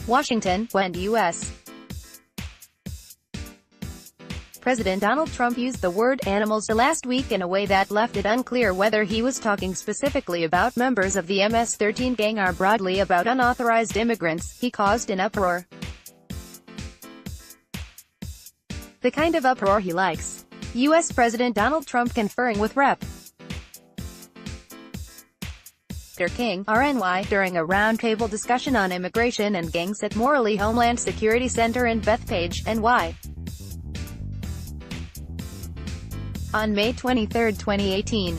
Washington, when U.S. President Donald Trump used the word animals last week in a way that left it unclear whether he was talking specifically about members of the MS-13 gang or broadly about unauthorized immigrants. He caused an uproar. The kind of uproar he likes. U.S. President Donald Trump conferring with Rep. King, R-N.Y, during a roundtable discussion on immigration and gangs at Morrelly Homeland Security Center in Bethpage, N.Y. on May 23, 2018.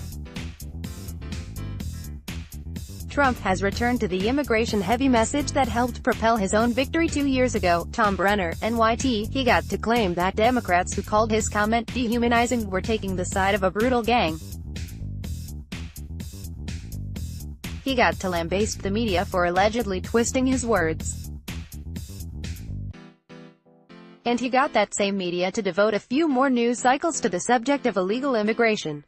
Trump has returned to the immigration-heavy message that helped propel his own victory 2 years ago. Tom Brenner, NYT, he got to claim that Democrats who called his comment dehumanizing were taking the side of a brutal gang. He got to lambaste the media for allegedly twisting his words. And he got that same media to devote a few more news cycles to the subject of illegal immigration.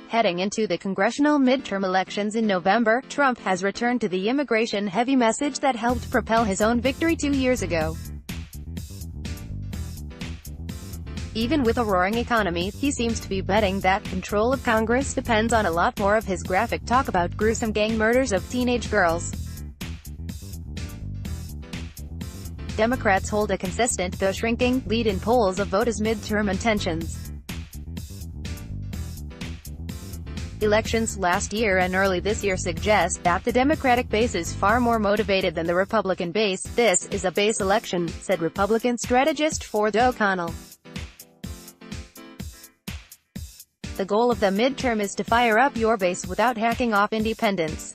Heading into the congressional midterm elections in November, Trump has returned to the immigration-heavy message that helped propel his own victory 2 years ago. Even with a roaring economy, he seems to be betting that control of Congress depends on a lot more of his graphic talk about gruesome gang murders of teenage girls. Democrats hold a consistent, though shrinking, lead in polls of voters' midterm intentions. Elections last year and early this year suggest that the Democratic base is far more motivated than the Republican base. This is a base election, said Republican strategist Ford O'Connell. The goal of the midterm is to fire up your base without hacking off independents.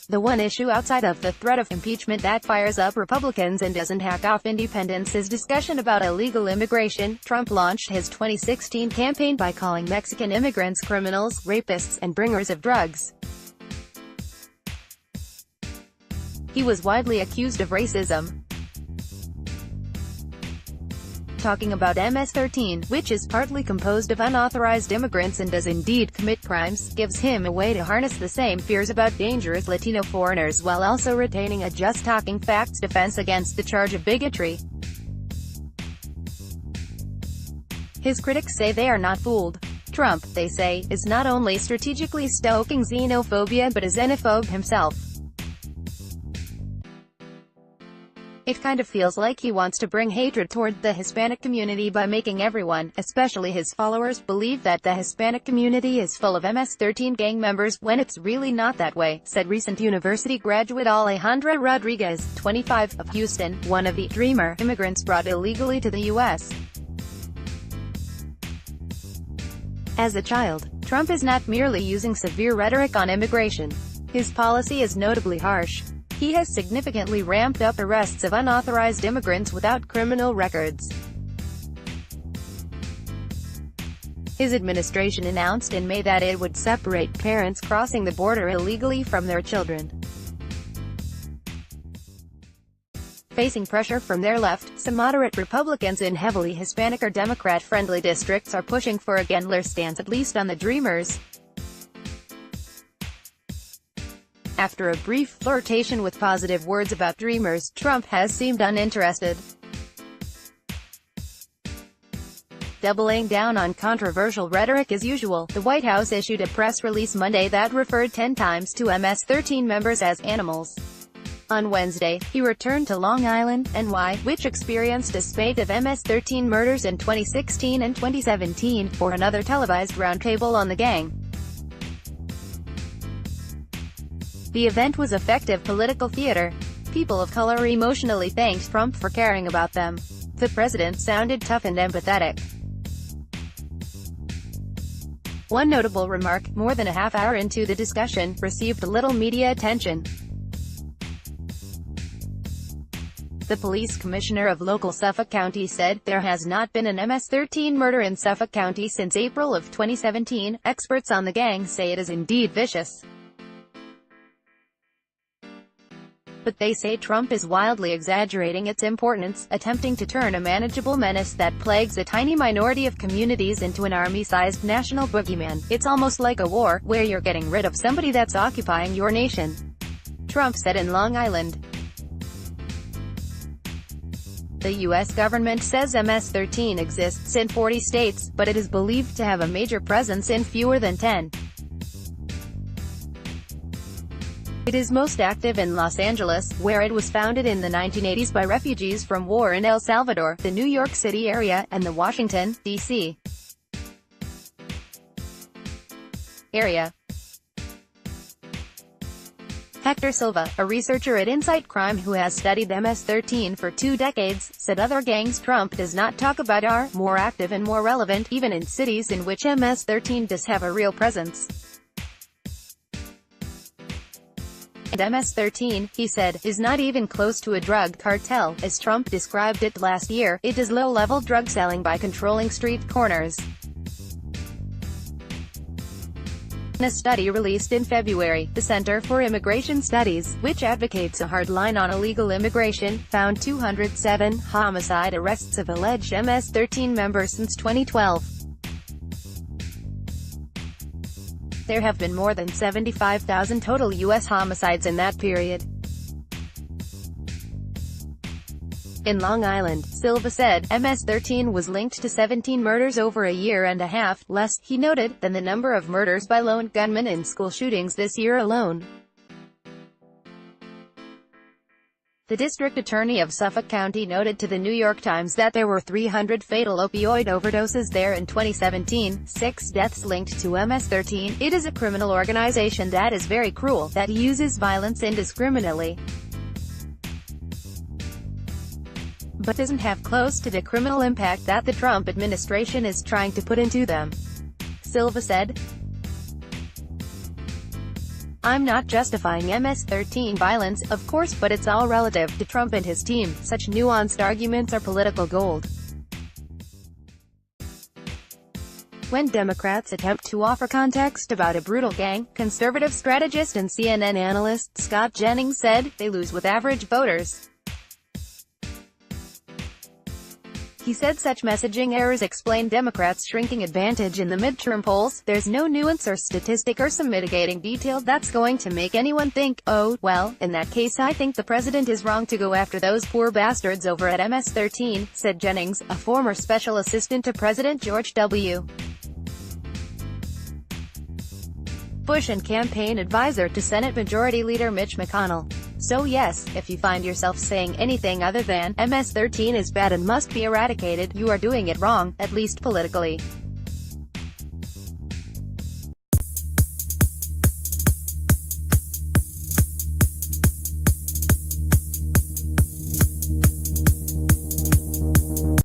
The one issue outside of the threat of impeachment that fires up Republicans and doesn't hack off independents is discussion about illegal immigration. Trump launched his 2016 campaign by calling Mexican immigrants criminals, rapists, and bringers of drugs. He was widely accused of racism. Talking about MS-13, which is partly composed of unauthorized immigrants and does indeed commit crimes, gives him a way to harness the same fears about dangerous Latino foreigners while also retaining a just talking facts defense against the charge of bigotry. His critics say they are not fooled. Trump, they say, is not only strategically stoking xenophobia but is xenophobe himself. It kind of feels like he wants to bring hatred toward the Hispanic community by making everyone, especially his followers, believe that the Hispanic community is full of MS-13 gang members, when it's really not that way, said recent university graduate Alejandra Rodriguez, 25, of Houston, one of the dreamer immigrants brought illegally to the U.S. As a child, Trump is not merely using severe rhetoric on immigration. His policy is notably harsh. He has significantly ramped up arrests of unauthorized immigrants without criminal records. His administration announced in May that it would separate parents crossing the border illegally from their children. Facing pressure from their left, some moderate Republicans in heavily Hispanic or Democrat-friendly districts are pushing for a gentler stance, at least on the Dreamers. After a brief flirtation with positive words about Dreamers, Trump has seemed uninterested. Doubling down on controversial rhetoric as usual, the White House issued a press release Monday that referred 10 times to MS-13 members as animals. On Wednesday, he returned to Long Island, N.Y., which experienced a spate of MS-13 murders in 2016 and 2017, for another televised roundtable on the gang. The event was effective political theater. People of color emotionally thanked Trump for caring about them. The president sounded tough and empathetic. One notable remark, more than a half hour into the discussion, received little media attention. The police commissioner of local Suffolk County said, "There has not been an MS-13 murder in Suffolk County since April of 2017. Experts on the gang say it is indeed vicious." but they say Trump is wildly exaggerating its importance, attempting to turn a manageable menace that plagues a tiny minority of communities into an army-sized national boogeyman. It's almost like a war, where you're getting rid of somebody that's occupying your nation, Trump said in Long Island. The U.S. government says MS-13 exists in 40 states, but it is believed to have a major presence in fewer than 10. It is most active in Los Angeles, where it was founded in the 1980s by refugees from war in El Salvador, the New York City area, and the Washington, D.C. area. Hector Silva, a researcher at Insight Crime who has studied MS-13 for 2 decades, said other gangs Trump does not talk about are more active and more relevant, even in cities in which MS-13 does have a real presence. And MS-13, he said, is not even close to a drug cartel, as Trump described it last year. It is low-level drug selling by controlling street corners. In a study released in February, the Center for Immigration Studies, which advocates a hard line on illegal immigration, found 207 homicide arrests of alleged MS-13 members since 2012. There have been more than 75,000 total U.S. homicides in that period. In Long Island, Silva said, MS-13 was linked to 17 murders over a year and a half, less, he noted, than the number of murders by lone gunmen in school shootings this year alone. The district attorney of Suffolk County noted to the New York Times that there were 300 fatal opioid overdoses there in 2017, 6 deaths linked to MS-13. It is a criminal organization that is very cruel, that uses violence indiscriminately, but doesn't have close to the criminal impact that the Trump administration is trying to put into them, Silva said. I'm not justifying MS-13 violence, of course, but it's all relative to Trump and his team. Such nuanced arguments are political gold. When Democrats attempt to offer context about a brutal gang, conservative strategist and CNN analyst Scott Jennings said, they lose with average voters. He said such messaging errors explain Democrats' shrinking advantage in the midterm polls. There's no nuance or statistic or some mitigating detail that's going to make anyone think, oh, well, in that case I think the president is wrong to go after those poor bastards over at MS-13, said Jennings, a former special assistant to President George W. Bush and campaign advisor to Senate Majority Leader Mitch McConnell. So yes, if you find yourself saying anything other than MS-13 is bad and must be eradicated, you are doing it wrong, at least politically.